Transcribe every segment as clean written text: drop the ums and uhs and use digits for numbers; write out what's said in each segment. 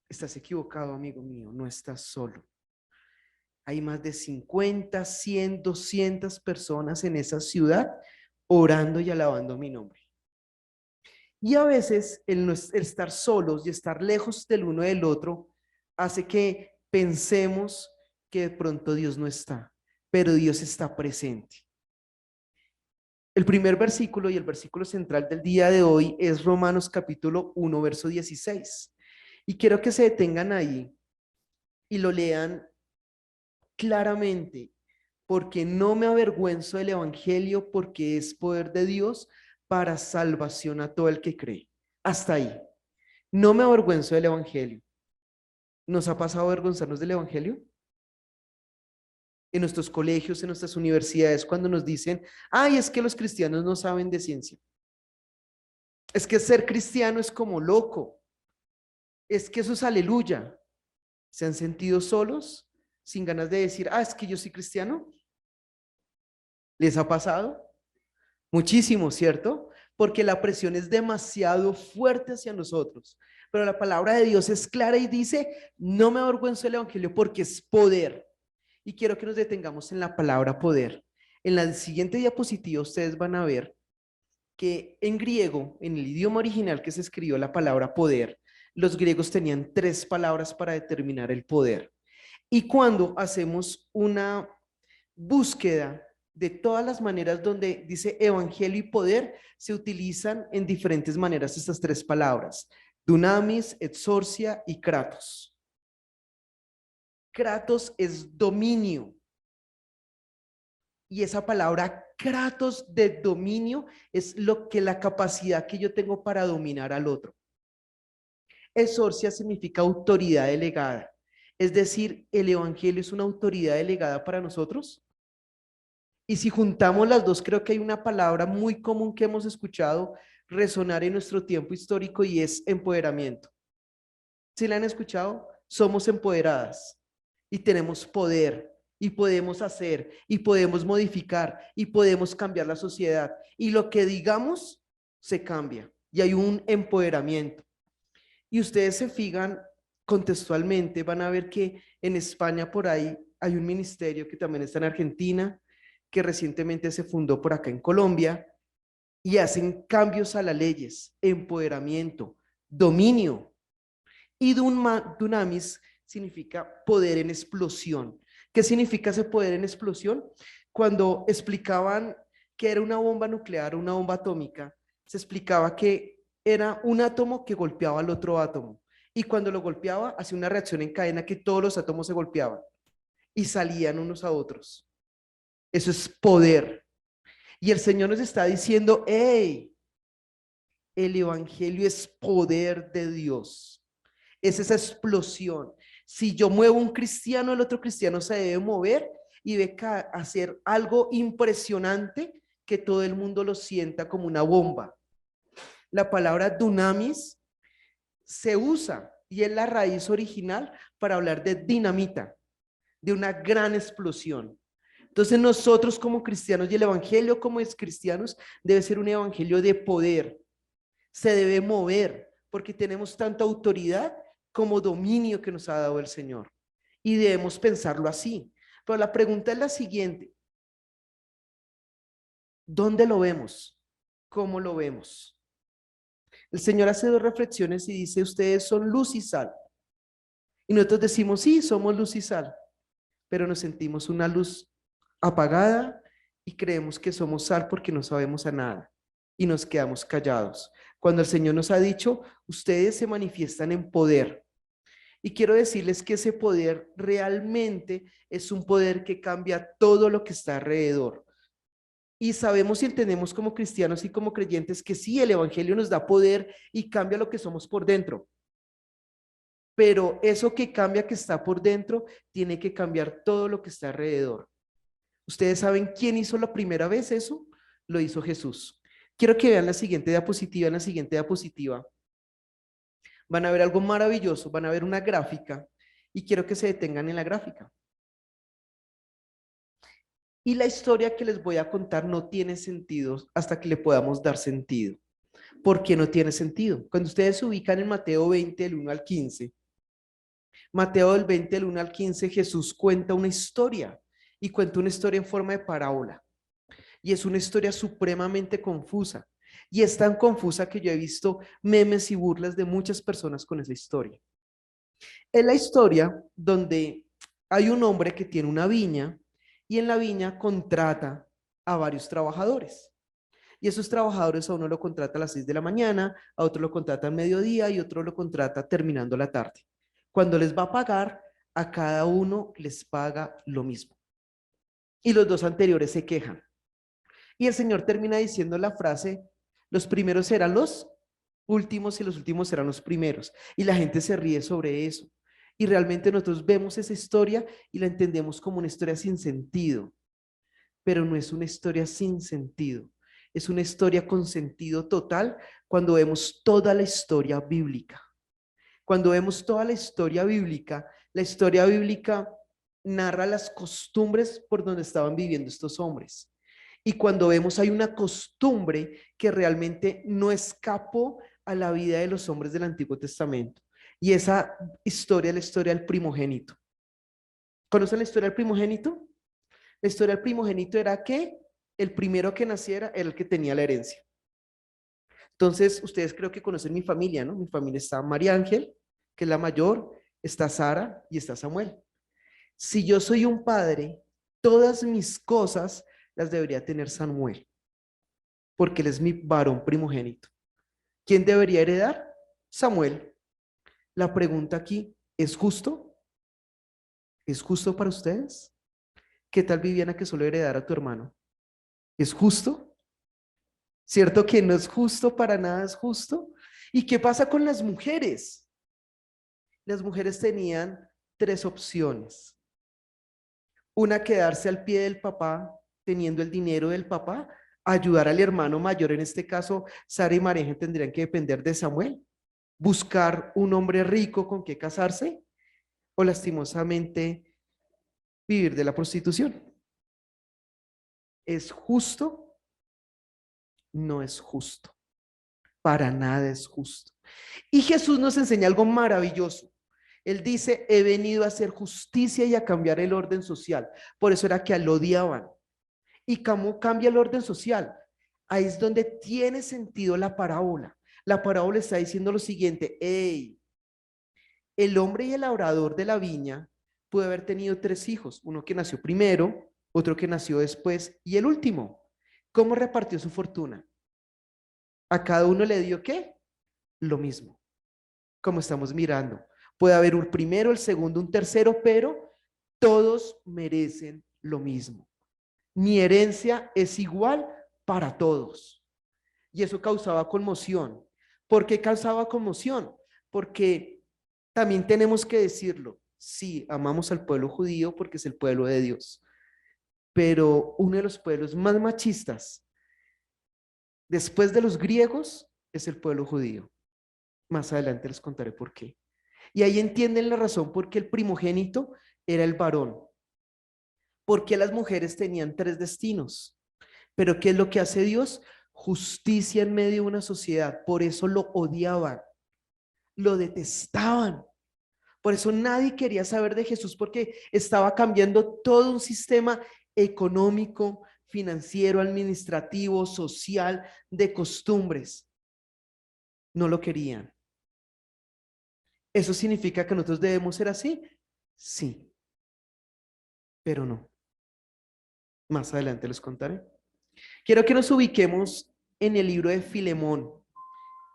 Estás equivocado, amigo mío, no estás solo. Hay más de 50, 100, 200 personas en esa ciudad orando y alabando mi nombre. Y a veces el estar solos y estar lejos del uno del otro hace que pensemos que de pronto Dios no está, pero Dios está presente. El primer versículo y el versículo central del día de hoy es Romanos capítulo 1, verso 16. Y quiero que se detengan ahí y lo lean claramente, porque no me avergüenzo del evangelio, porque es poder de Dios para salvación a todo el que cree. Hasta ahí. No me avergüenzo del evangelio. ¿Nos ha pasado avergonzarnos del evangelio? En nuestros colegios, en nuestras universidades, cuando nos dicen, ay, es que los cristianos no saben de ciencia. Es que ser cristiano es como loco. Es que eso es aleluya. ¿Se han sentido solos, sin ganas de decir, es que yo soy cristiano? ¿Les ha pasado? Muchísimo, ¿cierto? Porque la presión es demasiado fuerte hacia nosotros. Pero la palabra de Dios es clara y dice, no me avergüenzo del evangelio porque es poder. Y quiero que nos detengamos en la palabra poder. En la siguiente diapositiva ustedes van a ver que en griego, en el idioma original que se escribió la palabra poder, los griegos tenían tres palabras para determinar el poder. Y cuando hacemos una búsqueda de todas las maneras donde dice evangelio y poder, se utilizan en diferentes maneras estas tres palabras: dunamis, exorcia y kratos. Kratos es dominio. Y esa palabra kratos de dominio es lo que la capacidad que yo tengo para dominar al otro. Exorcia significa autoridad delegada. Es decir, el evangelio es una autoridad delegada para nosotros. Y si juntamos las dos, creo que hay una palabra muy común que hemos escuchado resonar en nuestro tiempo histórico y es empoderamiento. ¿Sí la han escuchado? Somos empoderadas y tenemos poder y podemos hacer y podemos modificar y podemos cambiar la sociedad. Y lo que digamos se cambia y hay un empoderamiento. Y ustedes se fijan contextualmente, van a ver que en España por ahí hay un ministerio que también está en Argentina, que recientemente se fundó por acá en Colombia y hacen cambios a las leyes, empoderamiento, dominio. Y dunamis significa poder en explosión. ¿Qué significa ese poder en explosión? Cuando explicaban que era una bomba nuclear, una bomba atómica, se explicaba que era un átomo que golpeaba al otro átomo. Y cuando lo golpeaba, hacía una reacción en cadena que todos los átomos se golpeaban y salían unos a otros. Eso es poder. Y el Señor nos está diciendo, hey, el Evangelio es poder de Dios. Es esa explosión. Si yo muevo un cristiano, el otro cristiano se debe mover y ve hacer algo impresionante que todo el mundo lo sienta como una bomba. La palabra dunamis se usa y es la raíz original para hablar de dinamita, de una gran explosión. Entonces nosotros como cristianos y el evangelio como es cristianos debe ser un evangelio de poder. Se debe mover porque tenemos tanta autoridad como dominio que nos ha dado el Señor. Y debemos pensarlo así. Pero la pregunta es la siguiente: ¿dónde lo vemos? ¿Cómo lo vemos? El Señor hace dos reflexiones y dice, ustedes son luz y sal. Y nosotros decimos, sí, somos luz y sal, pero nos sentimos una luz apagada y creemos que somos sal porque no sabemos a nada y nos quedamos callados. Cuando el Señor nos ha dicho, ustedes se manifiestan en poder. Y quiero decirles que ese poder realmente es un poder que cambia todo lo que está alrededor. Y sabemos y entendemos como cristianos y como creyentes que sí, el Evangelio nos da poder y cambia lo que somos por dentro. Pero eso que cambia que está por dentro tiene que cambiar todo lo que está alrededor. ¿Ustedes saben quién hizo la primera vez eso? Lo hizo Jesús. Quiero que vean la siguiente diapositiva. En la siguiente diapositiva van a ver algo maravilloso, van a ver una gráfica y quiero que se detengan en la gráfica. Y la historia que les voy a contar no tiene sentido hasta que le podamos dar sentido. ¿Por qué no tiene sentido? Cuando ustedes se ubican en Mateo 20, del 1 al 15, Mateo del 20, del 1 al 15, Jesús cuenta una historia y cuenta una historia en forma de parábola. Y es una historia supremamente confusa. Y es tan confusa que yo he visto memes y burlas de muchas personas con esa historia. Es la historia donde hay un hombre que tiene una viña y en la viña contrata a varios trabajadores. Y esos trabajadores a uno lo contrata a las 6 de la mañana, a otro lo contrata al mediodía y otro lo contrata terminando la tarde. Cuando les va a pagar, a cada uno les paga lo mismo. Y los dos anteriores se quejan. Y el Señor termina diciendo la frase, los primeros serán los últimos y los últimos serán los primeros. Y la gente se ríe sobre eso. Y realmente nosotros vemos esa historia y la entendemos como una historia sin sentido, pero no es una historia sin sentido. Es una historia con sentido total cuando vemos toda la historia bíblica. Cuando vemos toda la historia bíblica narra las costumbres por donde estaban viviendo estos hombres. Y cuando vemos hay una costumbre que realmente no escapó a la vida de los hombres del Antiguo Testamento. Y esa historia es la historia del primogénito. ¿Conocen la historia del primogénito? La historia del primogénito era que el primero que naciera era el que tenía la herencia. Entonces, ustedes creo que conocen mi familia, ¿no? Mi familia está María Ángel, que es la mayor, está Sara y está Samuel. Si yo soy un padre, todas mis cosas las debería tener Samuel, porque él es mi varón primogénito. ¿Quién debería heredar? Samuel. La pregunta aquí, ¿es justo? ¿Es justo para ustedes? ¿Qué tal, Viviana, que solo heredara a tu hermano? ¿Es justo? ¿Cierto que no es justo? Para nada es justo. ¿Y qué pasa con las mujeres? Las mujeres tenían tres opciones. Una, quedarse al pie del papá, teniendo el dinero del papá, ayudar al hermano mayor, en este caso, Sara y María tendrían que depender de Samuel, buscar un hombre rico con que casarse o lastimosamente vivir de la prostitución. ¿Es justo? No es justo. Para nada es justo. Y Jesús nos enseña algo maravilloso. Él dice, he venido a hacer justicia y a cambiar el orden social. Por eso era que lo odiaban. ¿Y cómo cambia el orden social? Ahí es donde tiene sentido la parábola. La parábola está diciendo lo siguiente, hey, el hombre y el labrador de la viña puede haber tenido tres hijos, uno que nació primero, otro que nació después y el último. ¿Cómo repartió su fortuna? A cada uno le dio ¿qué? Lo mismo, como estamos mirando. Puede haber un primero, el segundo, un tercero, pero todos merecen lo mismo. Mi herencia es igual para todos. Y eso causaba conmoción. ¿Por qué causaba conmoción? Porque también tenemos que decirlo. Sí, amamos al pueblo judío porque es el pueblo de Dios. Pero uno de los pueblos más machistas, después de los griegos, es el pueblo judío. Más adelante les contaré por qué. Y ahí entienden la razón por qué el primogénito era el varón. Porque las mujeres tenían tres destinos. Pero ¿qué es lo que hace Dios? Justicia en medio de una sociedad. Por eso lo odiaban, lo detestaban. Por eso nadie quería saber de Jesús porque estaba cambiando todo un sistema económico, financiero, administrativo, social, de costumbres. No lo querían. ¿Eso significa que nosotros debemos ser así? Sí, pero no. Más adelante les contaré. Quiero que nos ubiquemos en el libro de Filemón,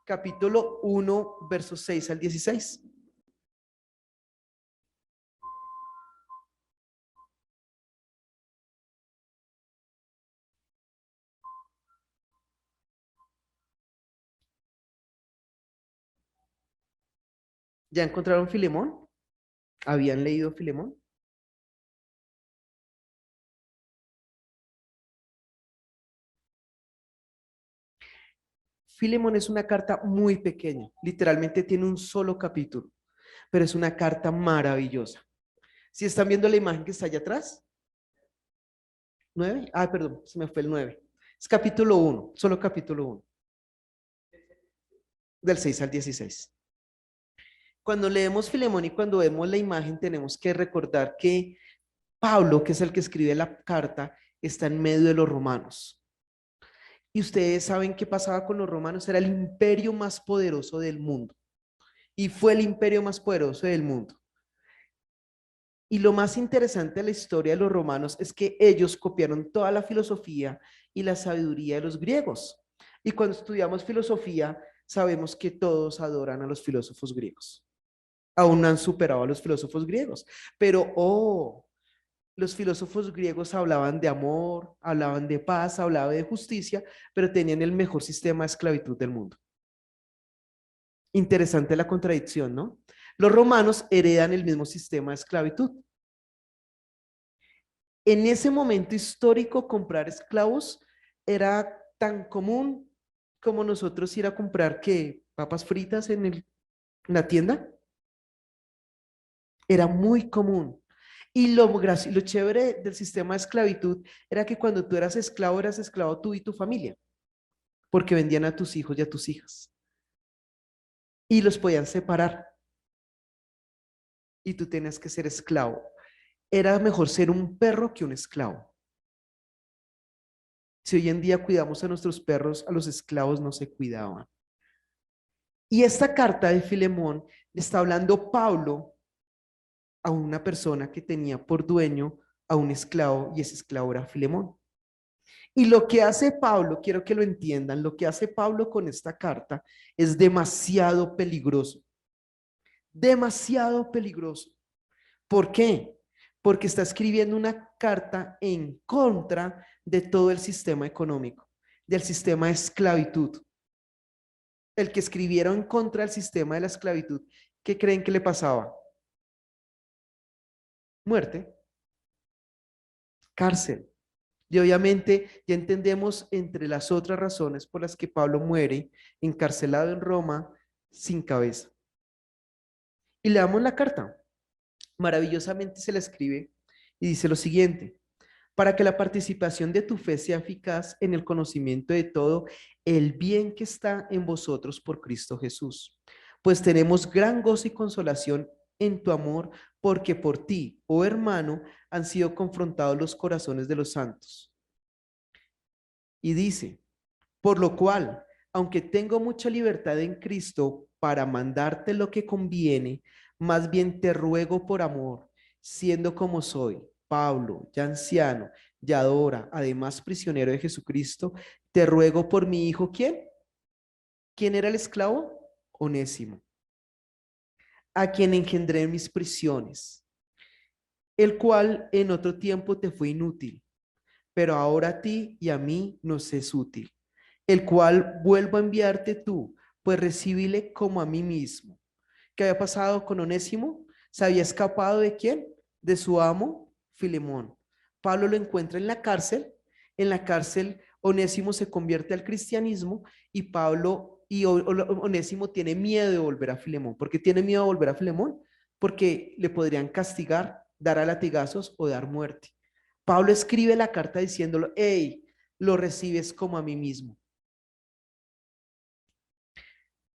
capítulo 1, versos 6 al 16. ¿Ya encontraron Filemón? ¿Habían leído Filemón? Filemón es una carta muy pequeña, literalmente tiene un solo capítulo, pero es una carta maravillosa. Si están viendo la imagen que está allá atrás, 9, perdón, se me fue el 9. Es capítulo 1, solo capítulo 1, del 6 al 16. Cuando leemos Filemón y cuando vemos la imagen, tenemos que recordar que Pablo, que es el que escribe la carta, está en medio de los romanos. Y ustedes saben qué pasaba con los romanos, era el imperio más poderoso del mundo. Y fue el imperio más poderoso del mundo. Y lo más interesante de la historia de los romanos es que ellos copiaron toda la filosofía y la sabiduría de los griegos. Y cuando estudiamos filosofía, sabemos que todos adoran a los filósofos griegos. Aún no han superado a los filósofos griegos. Pero, los filósofos griegos hablaban de amor, hablaban de paz, hablaban de justicia, pero tenían el mejor sistema de esclavitud del mundo. Interesante la contradicción, ¿no? Los romanos heredan el mismo sistema de esclavitud. En ese momento histórico, comprar esclavos era tan común como nosotros ir a comprar ¿qué? Papas fritas en la tienda. Era muy común. Y lo chévere del sistema de esclavitud era que cuando tú eras esclavo tú y tu familia, porque vendían a tus hijos y a tus hijas. Y los podían separar. Y tú tenías que ser esclavo. Era mejor ser un perro que un esclavo. Si hoy en día cuidamos a nuestros perros, a los esclavos no se cuidaban. Y esta carta de Filemón le está hablando Pablo a una persona que tenía por dueño a un esclavo y ese esclavo era Filemón. Y lo que hace Pablo, quiero que lo entiendan, lo que hace Pablo con esta carta es demasiado peligroso. Demasiado peligroso. ¿Por qué? Porque está escribiendo una carta en contra de todo el sistema económico, del sistema de esclavitud. El que escribieron en contra del sistema de la esclavitud, ¿qué creen que le pasaba? Muerte, cárcel. Y obviamente ya entendemos entre las otras razones por las que Pablo muere encarcelado en Roma sin cabeza. Y le damos la carta. Maravillosamente se la escribe y dice lo siguiente: para que la participación de tu fe sea eficaz en el conocimiento de todo el bien que está en vosotros por Cristo Jesús. Pues tenemos gran gozo y consolación en tu amor, porque por ti, oh hermano, han sido confrontados los corazones de los santos. Y dice, por lo cual, aunque tengo mucha libertad en Cristo para mandarte lo que conviene, más bien te ruego por amor, siendo como soy, Pablo, ya anciano, ya ahora, además prisionero de Jesucristo, te ruego por mi hijo, ¿quién? ¿Quién era el esclavo? Onésimo, a quien engendré en mis prisiones, el cual en otro tiempo te fue inútil, pero ahora a ti y a mí nos es útil, el cual vuelvo a enviarte tú, pues recibíle como a mí mismo. ¿Qué había pasado con Onésimo? ¿Se había escapado de quién? De su amo, Filemón. Pablo lo encuentra en la cárcel. En la cárcel, Onésimo se convierte al cristianismo y Onésimo tiene miedo de volver a Filemón. ¿Por qué tiene miedo de volver a Filemón? Porque le podrían castigar, dar a latigazos o dar muerte. Pablo escribe la carta diciéndolo, hey, lo recibes como a mí mismo.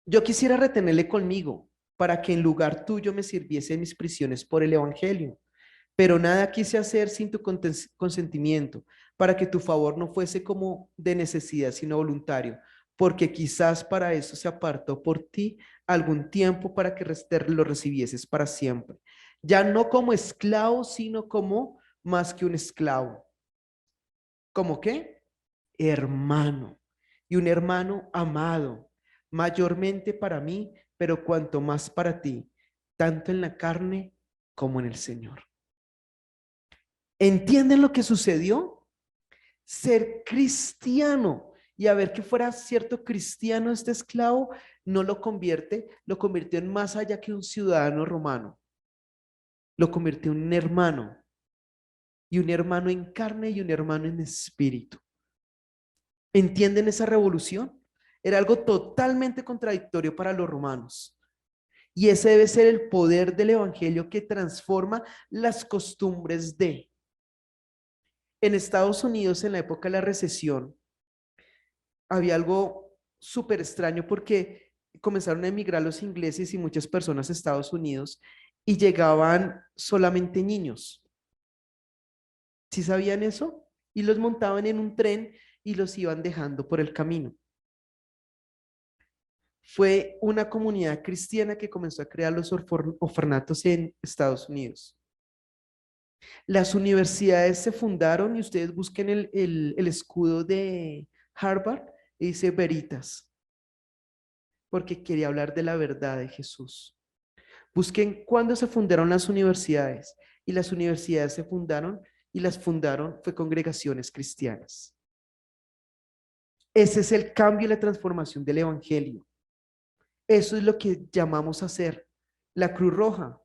Yo quisiera retenerle conmigo para que en lugar tuyo me sirviese en mis prisiones por el evangelio, pero nada quise hacer sin tu consentimiento, para que tu favor no fuese como de necesidad, sino voluntario, porque quizás para eso se apartó por ti algún tiempo para que lo recibieses para siempre, ya no como esclavo, sino como más que un esclavo. ¿Cómo qué? Hermano, y un hermano amado, mayormente para mí, pero cuanto más para ti, tanto en la carne como en el Señor. ¿Entienden lo que sucedió? Ser cristiano y a ver que fuera cierto cristiano este esclavo, no lo convirtió en más allá que un ciudadano romano, lo convirtió en un hermano, y un hermano en carne y un hermano en espíritu. ¿Entienden esa revolución? Era algo totalmente contradictorio para los romanos. Y ese debe ser el poder del evangelio que transforma las costumbres de. En Estados Unidos, en la época de la recesión, había algo súper extraño porque comenzaron a emigrar los ingleses y muchas personas a Estados Unidos y llegaban solamente niños. ¿Sí sabían eso? Y los montaban en un tren y los iban dejando por el camino. Fue una comunidad cristiana que comenzó a crear los orfanatos en Estados Unidos. Las universidades se fundaron y ustedes busquen el escudo de Harvard y dice Veritas, porque quería hablar de la verdad de Jesús. Busquen cuándo se fundaron las universidades y las universidades se fundaron y las fundaron fue congregaciones cristianas. Ese es el cambio y la transformación del evangelio. Eso es lo que llamamos a hacer. La Cruz Roja.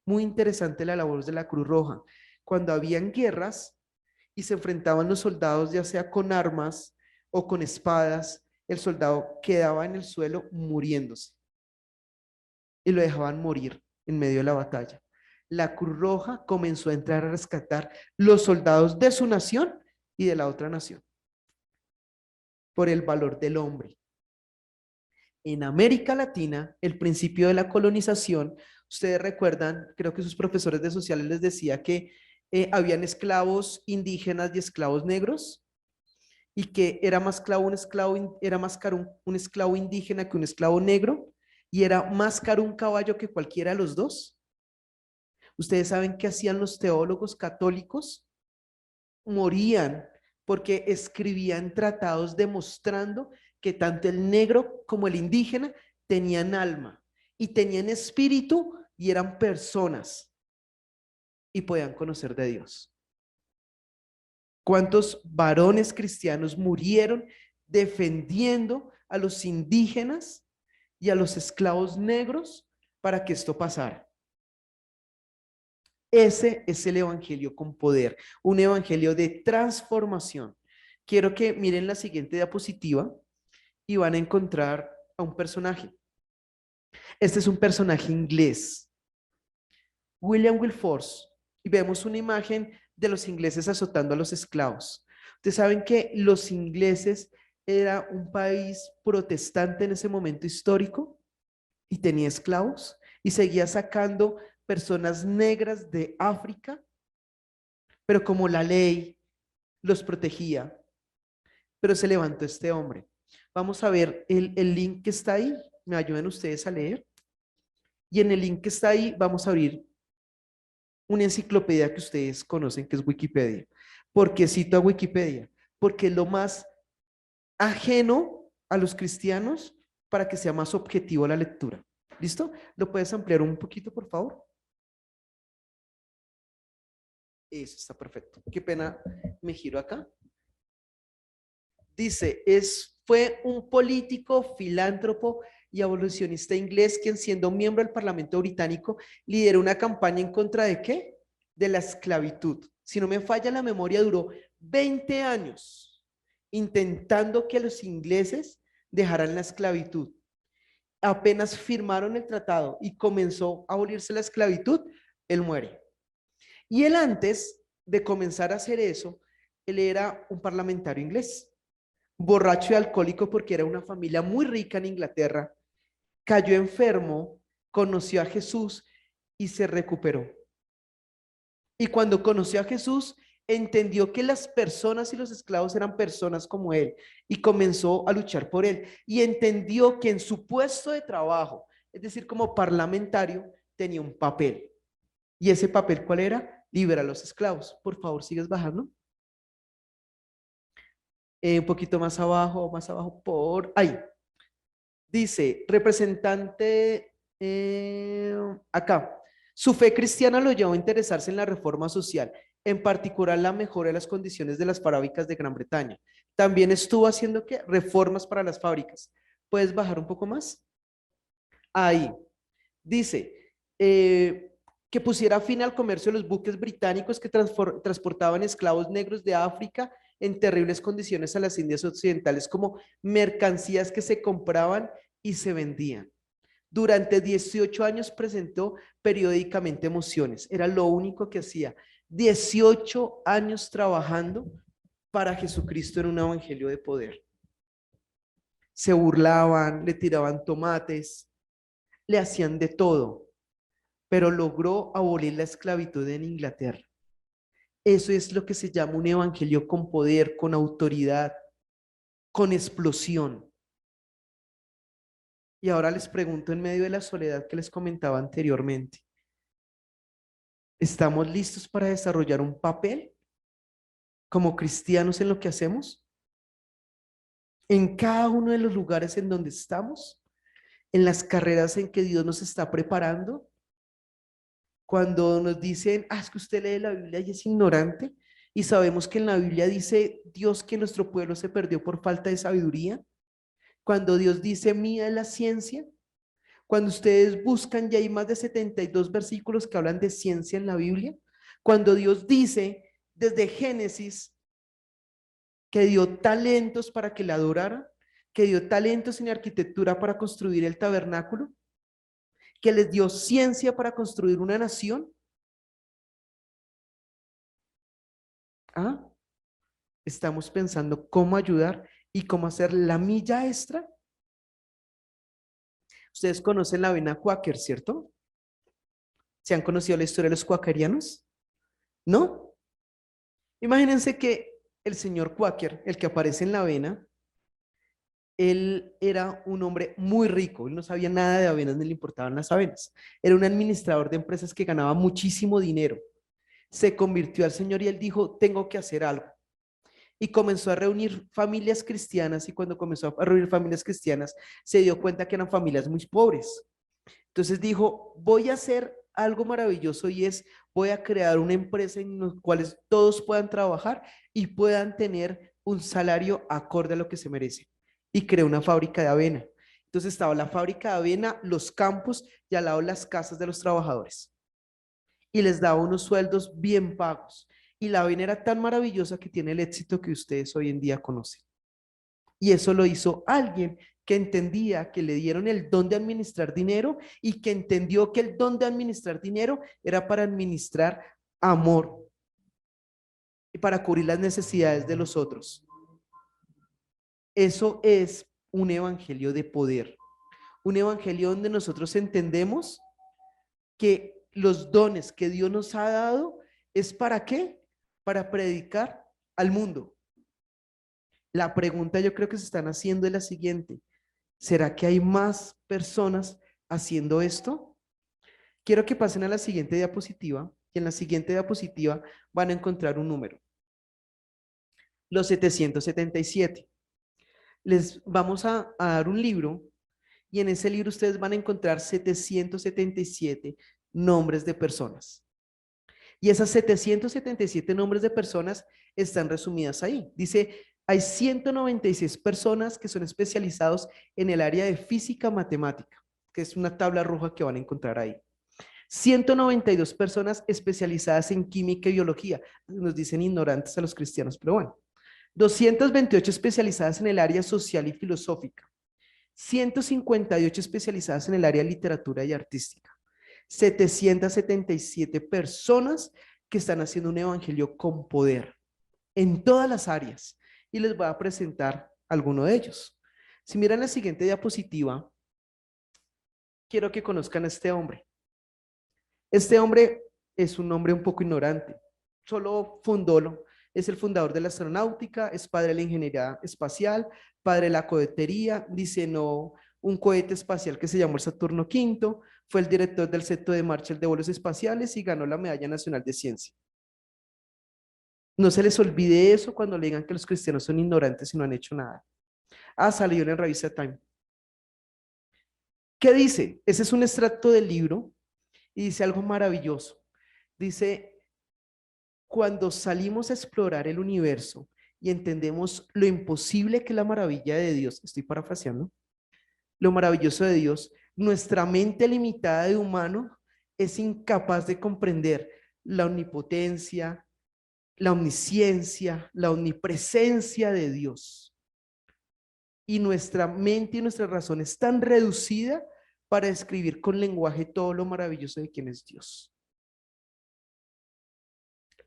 Muy interesante la labor de la Cruz Roja. Cuando habían guerras y se enfrentaban los soldados, ya sea con armas o con espadas, el soldado quedaba en el suelo muriéndose y lo dejaban morir en medio de la batalla. La Cruz Roja comenzó a entrar a rescatar los soldados de su nación y de la otra nación por el valor del hombre. En América Latina, el principio de la colonización, ustedes recuerdan, creo que sus profesores de sociales les decía que habían esclavos indígenas y esclavos negros y que era más caro un esclavo indígena que un esclavo negro y era más caro un caballo que cualquiera de los dos. Ustedes saben qué hacían los teólogos católicos, morían porque escribían tratados demostrando que tanto el negro como el indígena tenían alma y tenían espíritu y eran personas y podían conocer de Dios. ¿Cuántos varones cristianos murieron defendiendo a los indígenas y a los esclavos negros para que esto pasara? Ese es el evangelio con poder, un evangelio de transformación. Quiero que miren la siguiente diapositiva y van a encontrar a un personaje. Este es un personaje inglés, William Wilberforce, y vemos una imagen de los ingleses azotando a los esclavos. Ustedes saben que los ingleses era un país protestante en ese momento histórico y tenía esclavos y seguía sacando personas negras de África, pero como la ley los protegía, pero se levantó este hombre. Vamos a ver el link que está ahí, me ayudan ustedes a leer, y en el link que está ahí vamos a abrir una enciclopedia que ustedes conocen que es Wikipedia. ¿Por qué cito a Wikipedia? Porque es lo más ajeno a los cristianos para que sea más objetivo la lectura. ¿Listo? ¿Lo puedes ampliar un poquito, por favor? Eso está perfecto. Qué pena, me giro acá. Dice, fue un político, filántropo y abolicionista inglés quien siendo miembro del Parlamento británico lideró una campaña en contra de ¿qué? De la esclavitud. Si no me falla la memoria, duró 20 años intentando que los ingleses dejaran la esclavitud. Apenas firmaron el tratado y comenzó a abolirse la esclavitud, él muere. Y él antes de comenzar a hacer eso, él era un parlamentario inglés, borracho y alcohólico porque era una familia muy rica en Inglaterra, cayó enfermo, conoció a Jesús y se recuperó. Y cuando conoció a Jesús, entendió que las personas y los esclavos eran personas como él y comenzó a luchar por él. Y entendió que en su puesto de trabajo, es decir, como parlamentario, tenía un papel. ¿Y ese papel cuál era? Liberar a los esclavos. Por favor, sigues bajando. Un poquito más abajo, por ahí. Dice, representante, acá, su fe cristiana lo llevó a interesarse en la reforma social, en particular la mejora de las condiciones de las fábricas de Gran Bretaña. También estuvo haciendo ¿qué? Reformas para las fábricas. ¿Puedes bajar un poco más? Ahí. Dice, que pusiera fin al comercio de los buques británicos que transportaban esclavos negros de África en terribles condiciones a las Indias Occidentales como mercancías que se compraban y se vendían. Durante 18 años presentó periódicamente mociones. Era lo único que hacía. 18 años trabajando para Jesucristo en un evangelio de poder. se burlaban, le tiraban tomates, le hacían de todo, pero logró abolir la esclavitud en Inglaterra. Eso es lo que se llama un evangelio con poder, con autoridad, con explosión. Y ahora les pregunto en medio de la soledad que les comentaba anteriormente, ¿estamos listos para desarrollar un papel como cristianos en lo que hacemos? En cada uno de los lugares en donde estamos, en las carreras en que Dios nos está preparando, cuando nos dicen, es que usted lee la Biblia y es ignorante, y sabemos que en la Biblia dice Dios que nuestro pueblo se perdió por falta de sabiduría, cuando Dios dice mía es la ciencia, cuando ustedes buscan, ya hay más de 72 versículos que hablan de ciencia en la Biblia, cuando Dios dice desde Génesis que dio talentos para que la adoraran, que dio talentos en arquitectura para construir el tabernáculo, que les dio ciencia para construir una nación. ¿Ah? Estamos pensando cómo ayudar y cómo hacer la milla extra. Ustedes conocen la avena Quaker, ¿cierto? ¿Se han conocido la historia de los cuáquerianos? ¿No? Imagínense que el señor Quaker, el que aparece en la avena, él era un hombre muy rico, él no sabía nada de avenas ni le importaban las avenas. Era un administrador de empresas que ganaba muchísimo dinero. Se convirtió al Señor y él dijo, tengo que hacer algo. Y comenzó a reunir familias cristianas y cuando comenzó a reunir familias cristianas se dio cuenta que eran familias muy pobres. Entonces dijo, voy a hacer algo maravilloso y es, voy a crear una empresa en la cual todos puedan trabajar y puedan tener un salario acorde a lo que se merece. Y creó una fábrica de avena. Entonces estaba la fábrica de avena, los campos y al lado las casas de los trabajadores. Y les daba unos sueldos bien pagos. Y la avena era tan maravillosa que tiene el éxito que ustedes hoy en día conocen. Y eso lo hizo alguien que entendía que le dieron el don de administrar dinero y que entendió que el don de administrar dinero era para administrar amor y para cubrir las necesidades de los otros. Eso es un evangelio de poder, un evangelio donde nosotros entendemos que los dones que Dios nos ha dado es para qué, para predicar al mundo. La pregunta yo creo que se están haciendo es la siguiente: ¿será que hay más personas haciendo esto? Quiero que pasen a la siguiente diapositiva y en la siguiente diapositiva van a encontrar un número, los 777. Les vamos a dar un libro y en ese libro ustedes van a encontrar 777 nombres de personas. Y esas 777 nombres de personas están resumidas ahí. Dice, hay 196 personas que son especializados en el área de física matemática, que es una tabla roja que van a encontrar ahí. 192 personas especializadas en química y biología. Nos dicen ignorantes a los cristianos, pero bueno. 228 especializadas en el área social y filosófica. 158 especializadas en el área de literatura y artística. 777 personas que están haciendo un evangelio con poder en todas las áreas. Y les voy a presentar alguno de ellos. Si miran la siguiente diapositiva, quiero que conozcan a este hombre. Este hombre es un hombre un poco ignorante, solo fundó, es el fundador de la astronáutica, es padre de la ingeniería espacial, padre de la cohetería, diseñó un cohete espacial que se llamó el Saturno V, fue el director del Centro de Marshall de Vuelos Espaciales y ganó la Medalla Nacional de Ciencia. No se les olvide eso cuando le digan que los cristianos son ignorantes y no han hecho nada. Salió en la revista Time. ¿Qué dice? Ese es un extracto del libro y dice algo maravilloso. Dice, cuando salimos a explorar el universo y entendemos lo imposible que es la maravilla de Dios, estoy parafraseando, lo maravilloso de Dios, nuestra mente limitada de humano es incapaz de comprender la omnipotencia, la omnisciencia, la omnipresencia de Dios. Y nuestra mente y nuestra razón es tan reducida para describir con lenguaje todo lo maravilloso de quién es Dios.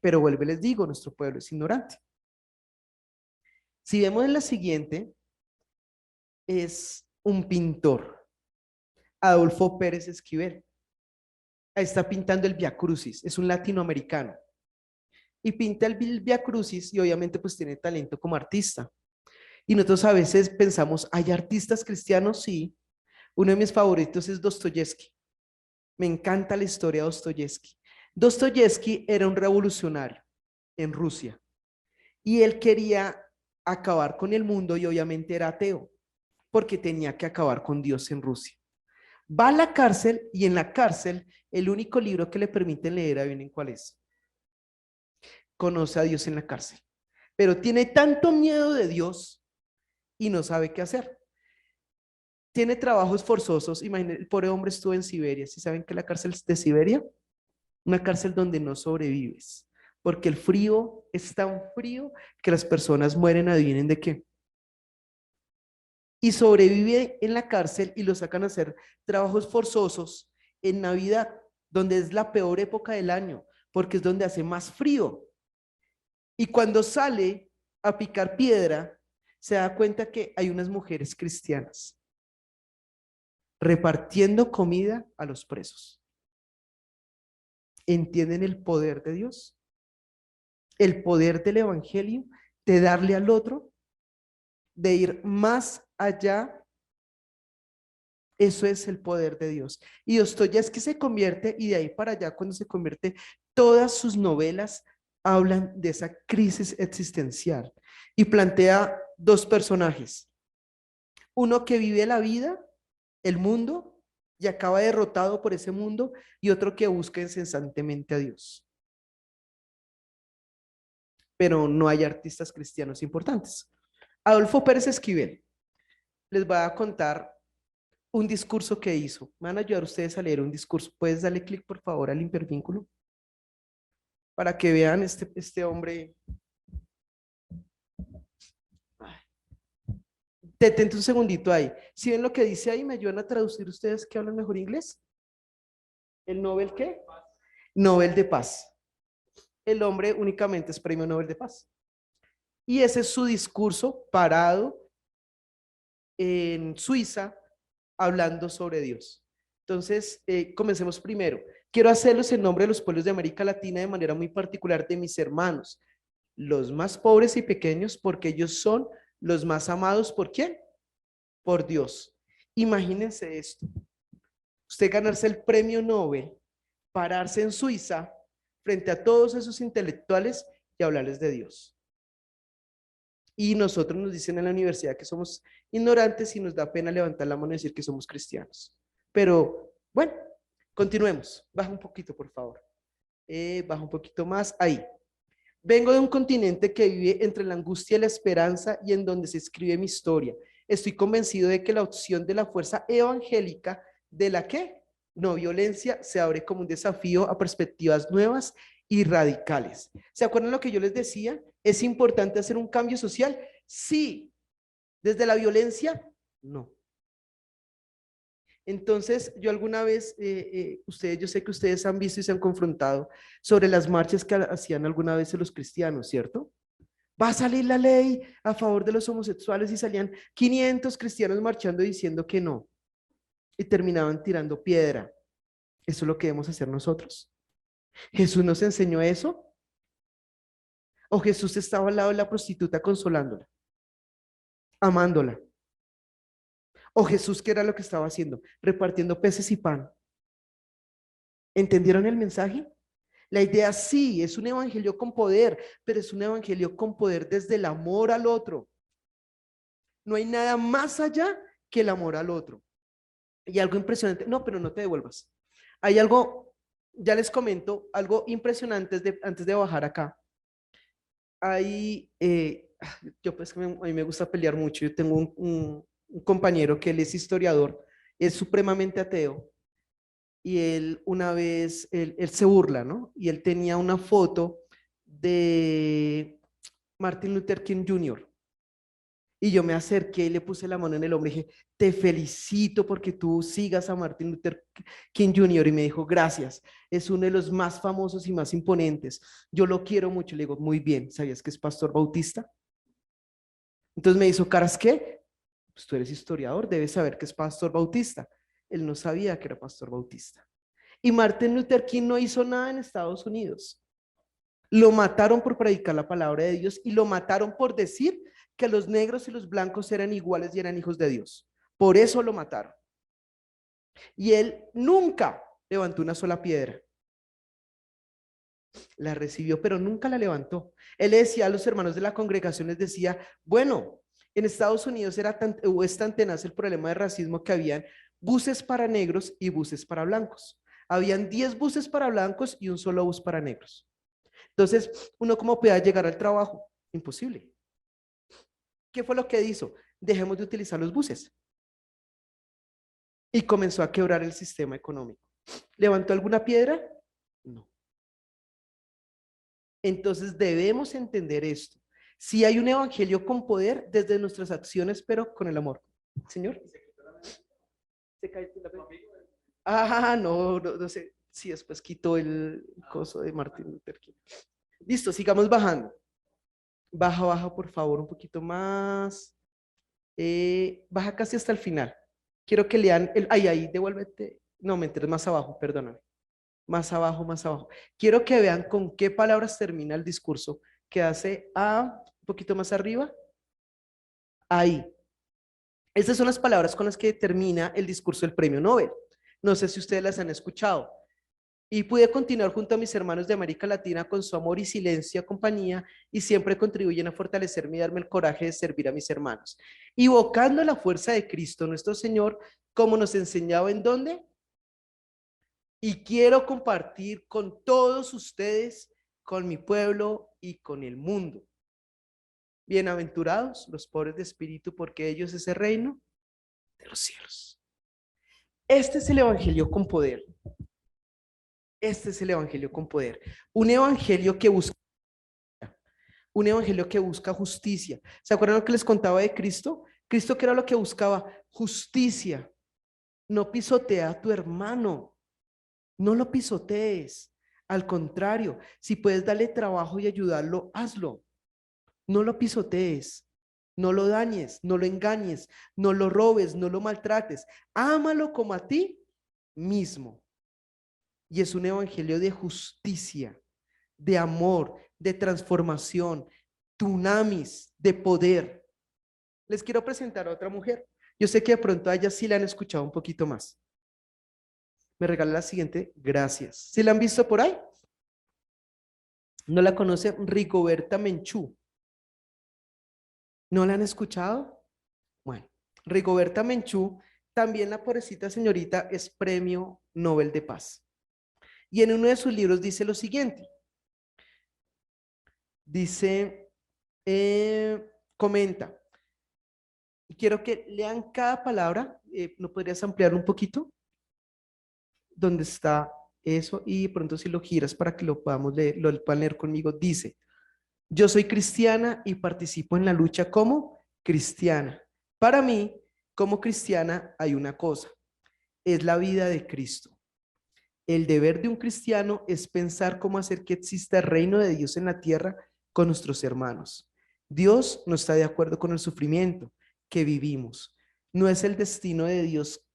Pero vuelve, les digo, nuestro pueblo es ignorante. Si vemos en la siguiente, es un pintor, Adolfo Pérez Esquivel. Ahí está pintando el Vía Crucis, es un latinoamericano. Y pinta el Vía Crucis y obviamente pues tiene talento como artista. Y nosotros a veces pensamos, ¿hay artistas cristianos? Sí. Uno de mis favoritos es Dostoyevsky. Me encanta la historia de Dostoyevsky. Dostoyevsky era un revolucionario en Rusia y él quería acabar con el mundo y obviamente era ateo porque tenía que acabar con Dios en Rusia. Va a la cárcel y en la cárcel el único libro que le permiten leer, ¿adivinen cuál es? Conoce a Dios en la cárcel. Pero tiene tanto miedo de Dios y no sabe qué hacer. Tiene trabajos forzosos. Imagínense, el pobre hombre estuvo en Siberia. ¿Sí saben que la cárcel de Siberia? Una cárcel donde no sobrevives. Porque el frío es tan frío que las personas mueren, adivinen de qué. Y sobrevive en la cárcel y lo sacan a hacer trabajos forzosos en Navidad, donde es la peor época del año, porque es donde hace más frío. Y cuando sale a picar piedra, se da cuenta que hay unas mujeres cristianas repartiendo comida a los presos. ¿Entienden el poder de Dios? El poder del evangelio, de darle al otro, de ir más allá. Eso es el poder de Dios. Y Dostoyevsky se convierte, y de ahí para allá, cuando se convierte, todas sus novelas hablan de esa crisis existencial y plantea dos personajes. Uno que vive la vida, el mundo, y acaba derrotado por ese mundo, y otro que busca incesantemente a Dios. Pero no hay artistas cristianos importantes. Adolfo Pérez Esquivel les va a contar un discurso que hizo. Me van a ayudar ustedes a leer un discurso. ¿Puedes darle clic, por favor, al hipervínculo? Para que vean este hombre. Detente un segundito ahí. Si ven lo que dice ahí, ¿me ayudan a traducir ustedes que hablan mejor inglés? ¿El Nobel qué? Nobel de Paz. El hombre únicamente es premio Nobel de Paz. Y ese es su discurso parado en Suiza hablando sobre Dios. Entonces, comencemos primero. Quiero hacerlos en nombre de los pueblos de América Latina de manera muy particular de mis hermanos, los más pobres y pequeños, porque ellos son los más amados. ¿Por quién? Por Dios. Imagínense esto. Usted ganarse el premio Nobel, pararse en Suiza frente a todos esos intelectuales y hablarles de Dios. Y nosotros nos dicen en la universidad que somos ignorantes y nos da pena levantar la mano y decir que somos cristianos. Pero bueno, continuemos. Baja un poquito, por favor. Baja un poquito más. Ahí. Vengo de un continente que vive entre la angustia y la esperanza y en donde se escribe mi historia. Estoy convencido de que la opción de la fuerza evangélica de la que no violencia se abre como un desafío a perspectivas nuevas y radicales. ¿Se acuerdan lo que yo les decía? ¿Es importante hacer un cambio social? Sí. ¿Desde la violencia? No. Entonces, yo alguna vez, ustedes, yo sé que ustedes han visto y se han confrontado sobre las marchas que hacían alguna vez los cristianos, ¿cierto? Va a salir la ley a favor de los homosexuales y salían 500 cristianos marchando diciendo que no y terminaban tirando piedra. Eso es lo que debemos hacer nosotros. ¿Jesús nos enseñó eso? ¿O Jesús estaba al lado de la prostituta consolándola, amándola? ¿O Jesús qué era lo que estaba haciendo? Repartiendo peces y pan. ¿Entendieron el mensaje? La idea sí, es un evangelio con poder, pero es un evangelio con poder desde el amor al otro. No hay nada más allá que el amor al otro. Y algo impresionante, no, pero no te devuelvas. Hay algo, ya les comento, algo impresionante antes de bajar acá. Hay, yo pues a mí me gusta pelear mucho. Yo tengo un compañero que él es historiador, es supremamente ateo. Y él una vez, él se burla, ¿no? Y él tenía una foto de Martin Luther King Jr. Y yo me acerqué y le puse la mano en el hombro y dije, te felicito porque tú sigas a Martin Luther King Jr. Y me dijo, gracias, es uno de los más famosos y más imponentes. Yo lo quiero mucho. Le digo, muy bien, ¿sabías que es pastor bautista? Entonces me hizo, ¿caras qué? Pues tú eres historiador, debes saber que es pastor bautista. Él no sabía que era pastor bautista. Y Martin Luther King no hizo nada en Estados Unidos. Lo mataron por predicar la palabra de Dios y lo mataron por decir que los negros y los blancos eran iguales y eran hijos de Dios. Por eso lo mataron. Y él nunca levantó una sola piedra. La recibió, pero nunca la levantó. Él le decía a los hermanos de la congregación, les decía, bueno, en Estados Unidos es tan tenaz el problema de racismo que habían buses para negros y buses para blancos. Habían 10 buses para blancos y un solo bus para negros. Entonces, uno cómo podía llegar al trabajo, imposible. ¿Qué fue lo que hizo? Dejemos de utilizar los buses. Y comenzó a quebrar el sistema económico. ¿Levantó alguna piedra? No. Entonces debemos entender esto. Si hay un evangelio con poder desde nuestras acciones, pero con el amor. Señor. ¿Se cae la no, no, no sé. Sí, después quitó el coso de Martin Luther King. Listo, sigamos bajando. Baja, baja, por favor, un poquito más. Baja casi hasta el final. Quiero que lean el. Ay, ahí, devuélvete. No, me entres más abajo, perdóname. Más abajo, más abajo. Quiero que vean con qué palabras termina el discurso que hace un poquito más arriba. Ahí. Estas son las palabras con las que termina el discurso del premio Nobel. No sé si ustedes las han escuchado. Y pude continuar junto a mis hermanos de América Latina con su amor y silencio, compañía, y siempre contribuyen a fortalecerme y darme el coraje de servir a mis hermanos. Invocando la fuerza de Cristo, nuestro Señor, como nos enseñaba en dónde. Y quiero compartir con todos ustedes, con mi pueblo y con el mundo. Bienaventurados los pobres de espíritu, porque ellos es el reino de los cielos. Este es el evangelio con poder. Este es el evangelio con poder. Un evangelio que busca justicia. ¿Se acuerdan lo que les contaba de Cristo? Cristo, ¿qué era lo que buscaba? Justicia. No pisotea a tu hermano. No lo pisotees. Al contrario, si puedes darle trabajo y ayudarlo, hazlo. No lo pisotees. No lo dañes, no lo engañes, no lo robes, no lo maltrates. Ámalo como a ti mismo. Y es un evangelio de justicia, de amor, de transformación, tunamis, de poder. Les quiero presentar a otra mujer. Yo sé que de pronto a ella sí la han escuchado un poquito más. Me regala la siguiente, gracias. ¿Sí la han visto por ahí? ¿No la conoce? Rigoberta Menchú. ¿No la han escuchado? Bueno, Rigoberta Menchú, también la pobrecita señorita es premio Nobel de Paz. Y en uno de sus libros dice lo siguiente. Dice, comenta, y quiero que lean cada palabra. ¿No podrías ampliarlo un poquito? ¿Dónde está eso? Y pronto si lo giras para que lo podamos leer, lo puedan leer conmigo. Dice, yo soy cristiana y participo en la lucha como cristiana. Para mí, como cristiana, hay una cosa, es la vida de Cristo. El deber de un cristiano es pensar cómo hacer que exista el reino de Dios en la tierra con nuestros hermanos. Dios no está de acuerdo con el sufrimiento que vivimos. No es el destino de Dios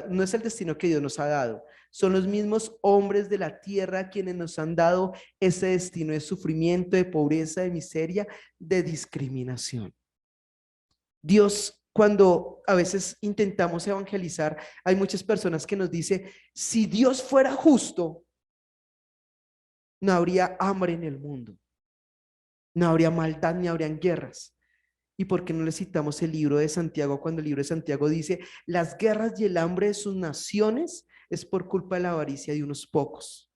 no es el destino que Dios nos ha dado. Son los mismos hombres de la tierra quienes nos han dado ese destino de sufrimiento, de pobreza, de miseria, de discriminación. Dios, cuando a veces intentamos evangelizar, hay muchas personas que nos dicen, si Dios fuera justo, no habría hambre en el mundo, no habría maldad ni habrían guerras. ¿Y por qué no le citamos el libro de Santiago cuando el libro de Santiago dice, las guerras y el hambre de sus naciones es por culpa de la avaricia de unos pocos?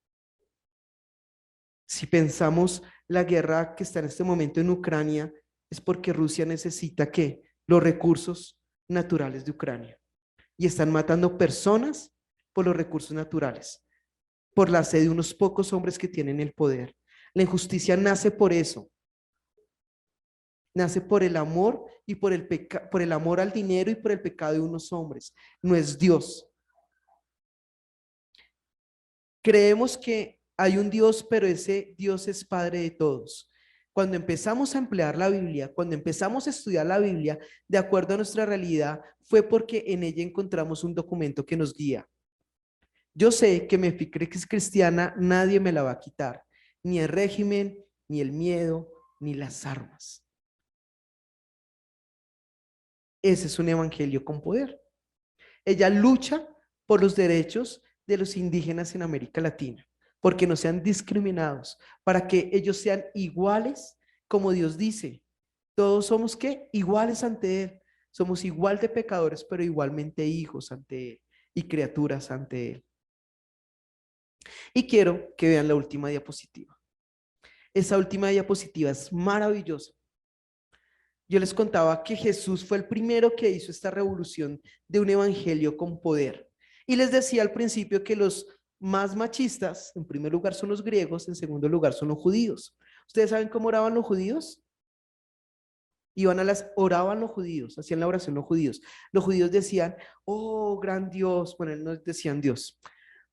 Si pensamos la guerra que está en este momento en Ucrania, es porque Rusia necesita que los recursos naturales de Ucrania. Y están matando personas por los recursos naturales, por la sed de unos pocos hombres que tienen el poder. La injusticia nace por eso. Nace por el amor y por el amor al dinero y por el pecado de unos hombres. No es Dios. Creemos que hay un Dios, pero ese Dios es Padre de todos. Cuando empezamos a emplear la Biblia, cuando empezamos a estudiar la Biblia de acuerdo a nuestra realidad, fue porque en ella encontramos un documento que nos guía. Yo sé que mi fe cristiana nadie me la va a quitar, ni el régimen, ni el miedo, ni las armas. Ese es un evangelio con poder. Ella lucha por los derechos de los indígenas en América Latina, porque no sean discriminados, para que ellos sean iguales, como Dios dice. Todos somos, ¿qué? Iguales ante Él. Somos igual de pecadores, pero igualmente hijos ante Él y criaturas ante Él. Y quiero que vean la última diapositiva. Esa última diapositiva es maravillosa. Yo les contaba que Jesús fue el primero que hizo esta revolución de un evangelio con poder. Y les decía al principio que los más machistas, en primer lugar son los griegos, en segundo lugar son los judíos. ¿Ustedes saben cómo oraban los judíos? Oraban los judíos, hacían la oración los judíos. Los judíos decían, oh, gran Dios, bueno, no decían Dios,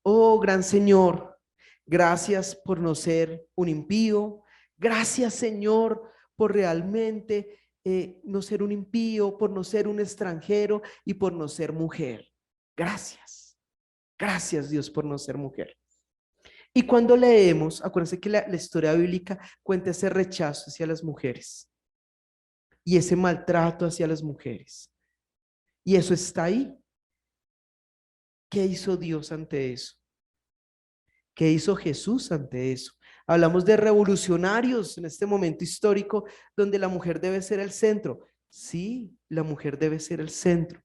oh, gran Señor, gracias por no ser un impío, gracias Señor por realmente no ser un impío, por no ser un extranjero y por no ser mujer. Gracias, gracias Dios por no ser mujer. Y cuando leemos, acuérdense que la historia bíblica cuenta ese rechazo hacia las mujeres y ese maltrato hacia las mujeres. Y eso está ahí. ¿Qué hizo Dios ante eso? ¿Qué hizo Jesús ante eso? Hablamos de revolucionarios en este momento histórico donde la mujer debe ser el centro. Sí, la mujer debe ser el centro.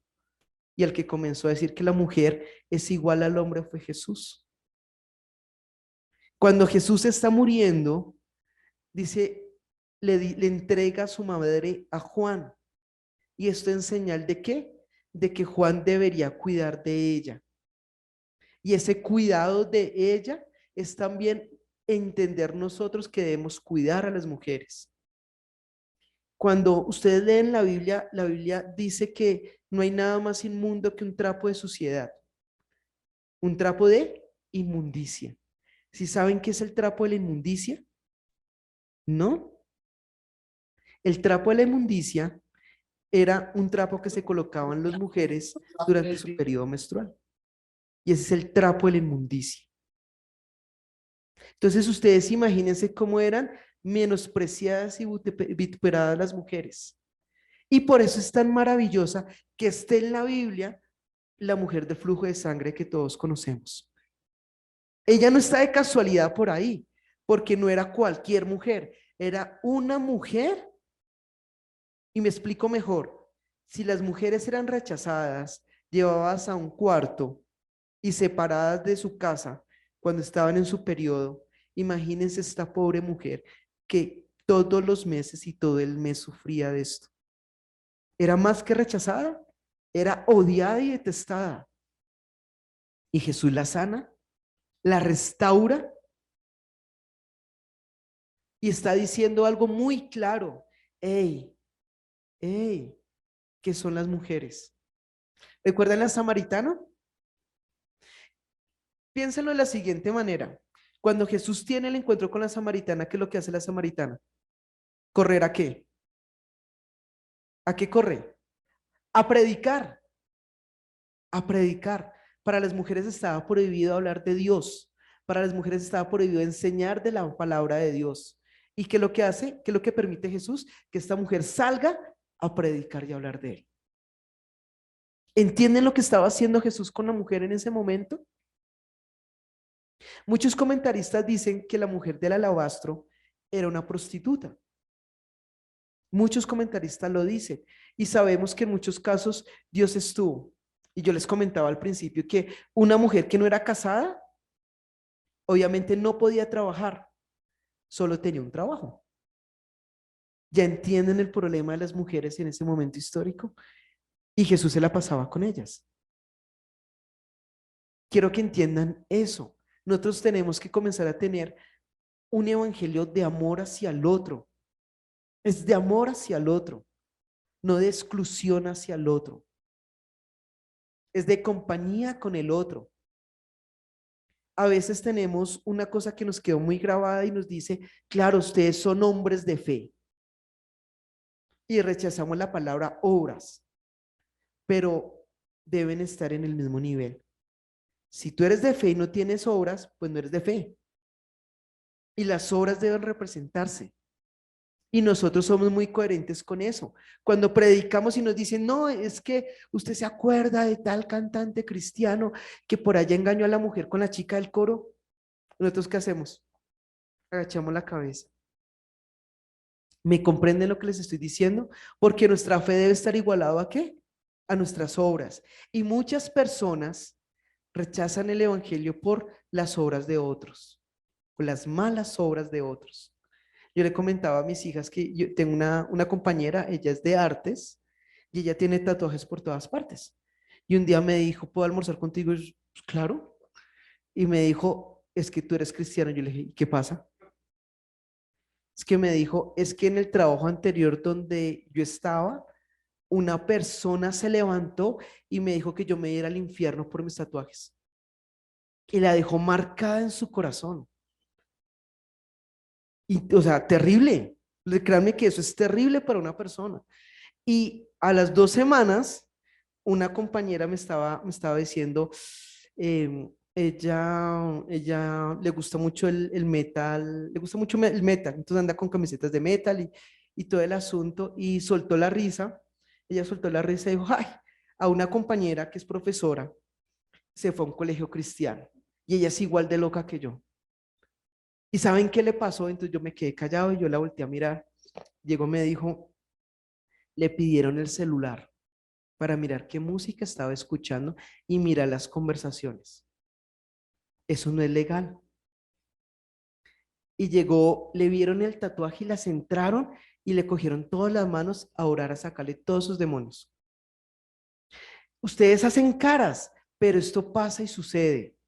Y el que comenzó a decir que la mujer es igual al hombre fue Jesús. Cuando Jesús está muriendo, dice, le entrega a su madre a Juan. ¿Y esto en señal de qué? De que Juan debería cuidar de ella. Y ese cuidado de ella es también entender nosotros que debemos cuidar a las mujeres. Cuando ustedes leen la Biblia dice que no hay nada más inmundo que un trapo de suciedad, un trapo de inmundicia. ¿Sí saben qué es el trapo de la inmundicia? ¿No? El trapo de la inmundicia era un trapo que se colocaban las mujeres durante su periodo menstrual. Y ese es el trapo de la inmundicia. Entonces ustedes imagínense cómo eran menospreciadas y vituperadas las mujeres. Y por eso es tan maravillosa que esté en la Biblia la mujer de flujo de sangre que todos conocemos. Ella no está de casualidad por ahí, porque no era cualquier mujer, era una mujer. Y me explico mejor, si las mujeres eran rechazadas, llevadas a un cuarto y separadas de su casa cuando estaban en su periodo, imagínense esta pobre mujer que todos los meses y todo el mes sufría de esto. Era más que rechazada, era odiada y detestada. Y Jesús la sana, la restaura y está diciendo algo muy claro. Hey, hey, ¿qué son las mujeres? ¿Recuerdan la samaritana? Piénsenlo de la siguiente manera. Cuando Jesús tiene el encuentro con la samaritana, ¿qué es lo que hace la samaritana? ¿Correr a qué? ¿A qué corre? A predicar. A predicar. Para las mujeres estaba prohibido hablar de Dios. Para las mujeres estaba prohibido enseñar de la palabra de Dios. ¿Y qué es lo que hace? ¿Qué es lo que permite Jesús? Que esta mujer salga a predicar y hablar de él. ¿Entienden lo que estaba haciendo Jesús con la mujer en ese momento? Muchos comentaristas dicen que la mujer del alabastro era una prostituta. Muchos comentaristas lo dicen y sabemos que en muchos casos Dios estuvo. Y yo les comentaba al principio que una mujer que no era casada, obviamente no podía trabajar, solo tenía un trabajo. ¿Ya entienden el problema de las mujeres en ese momento histórico? Y Jesús se la pasaba con ellas. Quiero que entiendan eso. Nosotros tenemos que comenzar a tener un evangelio de amor hacia el otro. Es de amor hacia el otro, no de exclusión hacia el otro. Es de compañía con el otro. a veces tenemos una cosa que nos quedó muy grabada y nos dice, claro, ustedes son hombres de fe. Y rechazamos la palabra obras, pero deben estar en el mismo nivel. Si tú eres de fe y no tienes obras, pues no eres de fe. Y las obras deben representarse. Y nosotros somos muy coherentes con eso. Cuando predicamos y nos dicen, no, es que usted se acuerda de tal cantante cristiano que por allá engañó a la mujer con la chica del coro, ¿nosotros qué hacemos? Agachamos la cabeza. ¿Me comprenden lo que les estoy diciendo? Porque nuestra fe debe estar igualado ¿a qué? A nuestras obras. Y muchas personas rechazan el evangelio por las obras de otros, por las malas obras de otros. Yo le comentaba a mis hijas que yo tengo una compañera, ella es de artes y ella tiene tatuajes por todas partes. Y un día me dijo, ¿puedo almorzar contigo? Y yo, pues, claro. Y me dijo, es que tú eres cristiano. Yo le dije, ¿y qué pasa? Es que me dijo, es que en el trabajo anterior donde yo estaba, una persona se levantó y me dijo que yo me diera al infierno por mis tatuajes. Y la dejó marcada en su corazón. Y, o sea, terrible. Créanme que eso es terrible para una persona. Y a las 2 semanas, una compañera me estaba diciendo, ella le gusta mucho el metal, le gusta mucho el metal, entonces anda con camisetas de metal y todo el asunto, y soltó la risa, ella soltó la risa y dijo, ay, a una compañera que es profesora, se fue a un colegio cristiano, y ella es igual de loca que yo. ¿Y saben qué le pasó? Entonces yo me quedé callado y yo la volteé a mirar. Llegó, me dijo, le pidieron el celular para mirar qué música estaba escuchando y mirar las conversaciones. Eso no es legal. Y llegó, le vieron el tatuaje y las entraron y le cogieron todas las manos a orar a sacarle todos sus demonios. Ustedes hacen caras, pero esto pasa y sucede.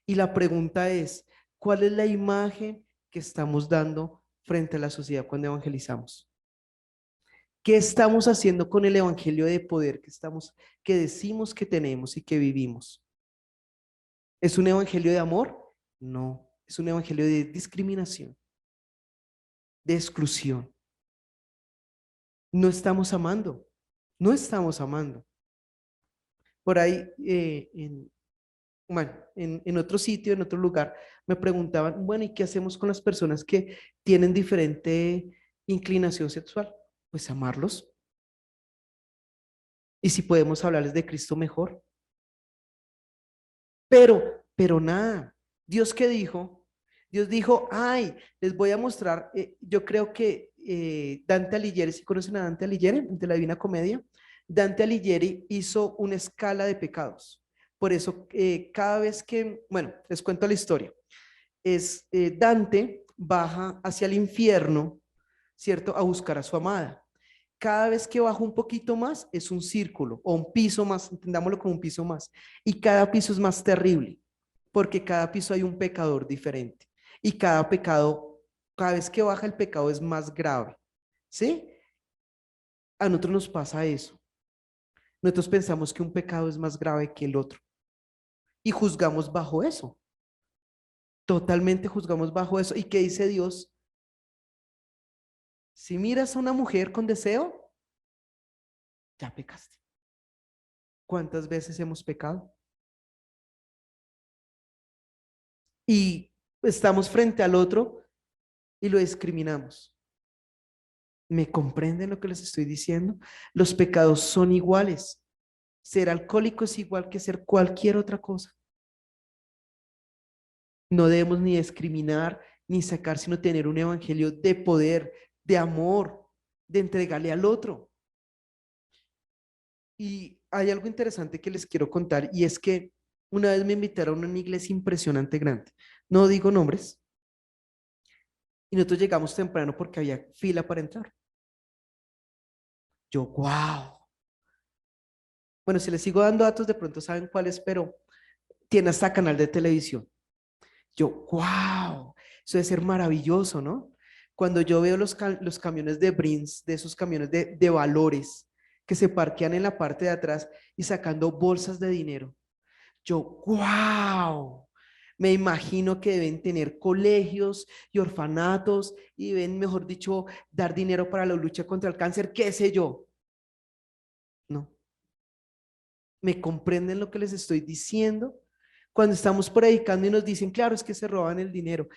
Y la pregunta es, ¿cuál es la imagen que estamos dando frente a la sociedad cuando evangelizamos? ¿Qué estamos haciendo con el evangelio de poder que decimos que tenemos y que vivimos? ¿Es un evangelio de amor? No, es un evangelio de discriminación, de exclusión. No estamos amando, no estamos amando. Por ahí, bueno, en otro sitio, en otro lugar, me preguntaban, bueno, ¿y qué hacemos con las personas que tienen diferente inclinación sexual? Pues amarlos. Y si podemos hablarles de Cristo mejor. Pero nada. ¿Dios qué dijo? Dios dijo, ay, les voy a mostrar, yo creo que Dante Alighieri, ¿sí conocen a Dante Alighieri de la Divina Comedia? Dante Alighieri hizo una escala de pecados. Por eso, cada vez que, bueno, les cuento la historia. Dante baja hacia el infierno, ¿cierto? A buscar a su amada. Cada vez que baja un poquito más es un círculo o un piso más, entendámoslo como un piso más. Y cada piso es más terrible, porque cada piso hay un pecador diferente. Y cada pecado, cada vez que baja el pecado es más grave. ¿Sí? A nosotros nos pasa eso. Nosotros pensamos que un pecado es más grave que el otro. Y juzgamos bajo eso. Totalmente juzgamos bajo eso. ¿Y qué dice Dios? Si miras a una mujer con deseo, ya pecaste. ¿Cuántas veces hemos pecado? Y estamos frente al otro y lo discriminamos. ¿Me comprenden lo que les estoy diciendo? Los pecados son iguales. Ser alcohólico es igual que ser cualquier otra cosa. No debemos ni discriminar, ni sacar, sino tener un evangelio de poder, de amor, de entregarle al otro. Y hay algo interesante que les quiero contar y es que una vez me invitaron a una iglesia impresionante grande. No digo nombres. Y nosotros llegamos temprano porque había fila para entrar. Yo, wow. Bueno, si les sigo dando datos, de pronto saben cuáles, pero tiene hasta canal de televisión. Yo, wow, eso debe ser maravilloso, ¿no? Cuando yo veo los camiones de Brins, de esos camiones de valores que se parquean en la parte de atrás y sacando bolsas de dinero. Yo, wow, Me imagino que deben tener colegios y orfanatos y deben, mejor dicho, dar dinero para la lucha contra el cáncer, qué sé yo. No. ¿Me comprenden lo que les estoy diciendo? Cuando estamos predicando y nos dicen, claro, es que se roban el dinero.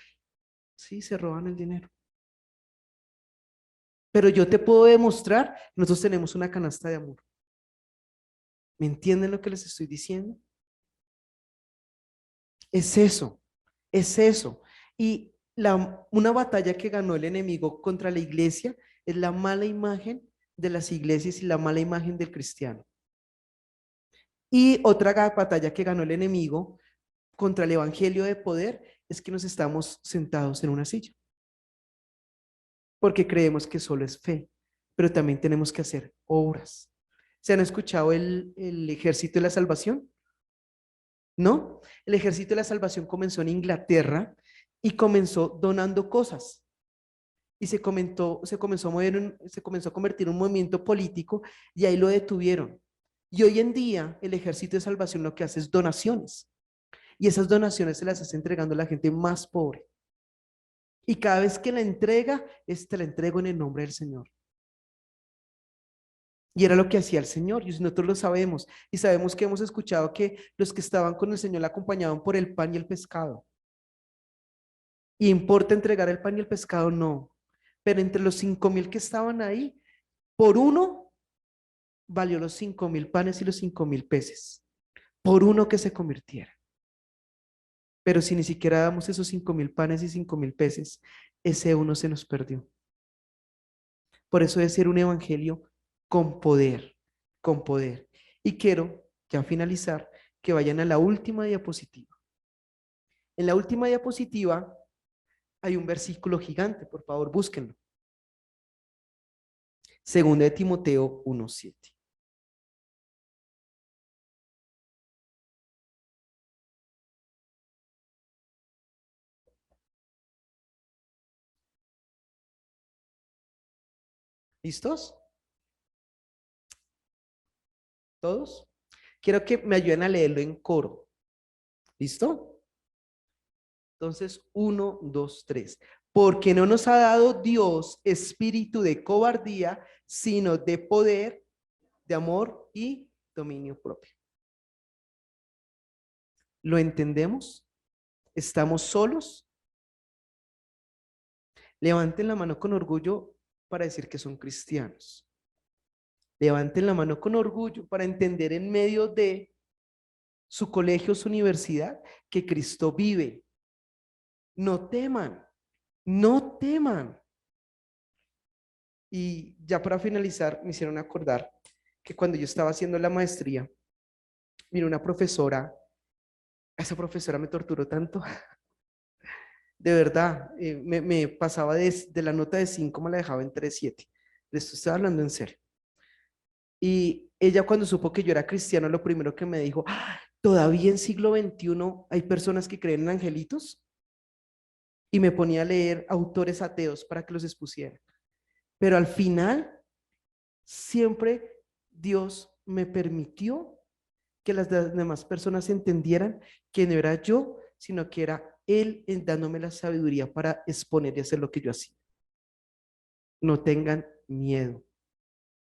Sí, se roban el dinero. Pero yo te puedo demostrar, nosotros tenemos una canasta de amor. ¿Me entienden lo que les estoy diciendo? Es eso, es eso. Y una batalla que ganó el enemigo contra la iglesia es la mala imagen de las iglesias y la mala imagen del cristiano. Y otra batalla que ganó el enemigo contra el evangelio de poder es que nos estamos sentados en una silla, porque creemos que solo es fe, pero también tenemos que hacer obras. ¿Se han escuchado el ejército de la salvación? ¿No? El ejército de la salvación comenzó en Inglaterra y comenzó donando cosas. Y se comenzó a convertir en un movimiento político y ahí lo detuvieron. Y hoy en día el ejército de salvación lo que hace es donaciones. Y esas donaciones se las está entregando a la gente más pobre. Y cada vez que la entrega, te la entrego en el nombre del Señor. Y era lo que hacía el Señor, y nosotros lo sabemos, y sabemos que hemos escuchado que los que estaban con el Señor le acompañaban por el pan y el pescado. ¿Y importa entregar el pan y el pescado? No. Pero entre los 5,000 que estaban ahí, por uno valió los 5,000 panes y los 5,000 peces. Por uno que se convirtiera. Pero si ni siquiera damos esos 5,000 panes y 5,000 peces, ese uno se nos perdió. Por eso debe ser un evangelio con poder, con poder. Y quiero ya finalizar que vayan a la última diapositiva. En la última diapositiva hay un versículo gigante, por favor, búsquenlo. Segunda de Timoteo 1:7. ¿Listos? ¿Todos? Quiero que me ayuden a leerlo en coro. ¿Listo? Entonces, 1, 2, 3. Porque no nos ha dado Dios espíritu de cobardía, sino de poder, de amor y dominio propio. ¿Lo entendemos? ¿Estamos solos? Levanten la mano con orgullo para decir que son cristianos. Levanten la mano con orgullo para entender en medio de su colegio, su universidad, que Cristo vive. No teman, no teman. Y ya para finalizar, me hicieron acordar que cuando yo estaba haciendo la maestría, vino una profesora, esa profesora me torturó tanto, de verdad, me pasaba de la nota de 5, me la dejaba en 3,7. Les estoy hablando en serio. Y ella cuando supo que yo era cristiano, lo primero que me dijo, "Ah, todavía en siglo XXI hay personas que creen en angelitos", y me ponía a leer autores ateos para que los expusiera. Pero al final, siempre Dios me permitió que las demás personas entendieran que no era yo, sino que era Él dándome la sabiduría para exponer y hacer lo que yo hacía. No tengan miedo,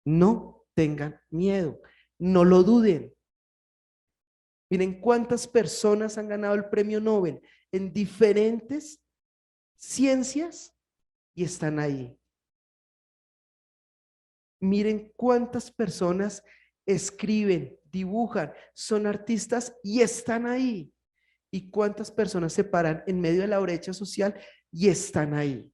no tengan miedo, no lo duden. Miren cuántas personas han ganado el premio Nobel en diferentes ciencias y están ahí. Miren cuántas personas escriben, dibujan, son artistas y están ahí. Y cuántas personas se paran en medio de la brecha social y están ahí.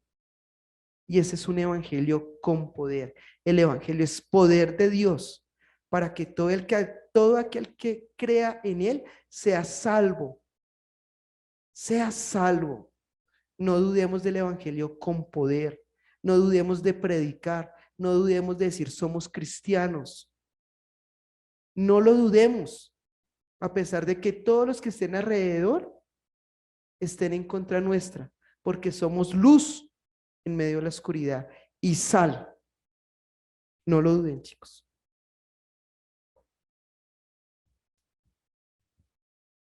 Y ese es un evangelio con poder. El evangelio es poder de Dios para que todo aquel que crea en él sea salvo. Sea salvo. No dudemos del evangelio con poder. No dudemos de predicar. No dudemos de decir somos cristianos. No lo dudemos, a pesar de que todos los que estén alrededor estén en contra nuestra, porque somos luz en medio de la oscuridad y sal. No lo duden, chicos.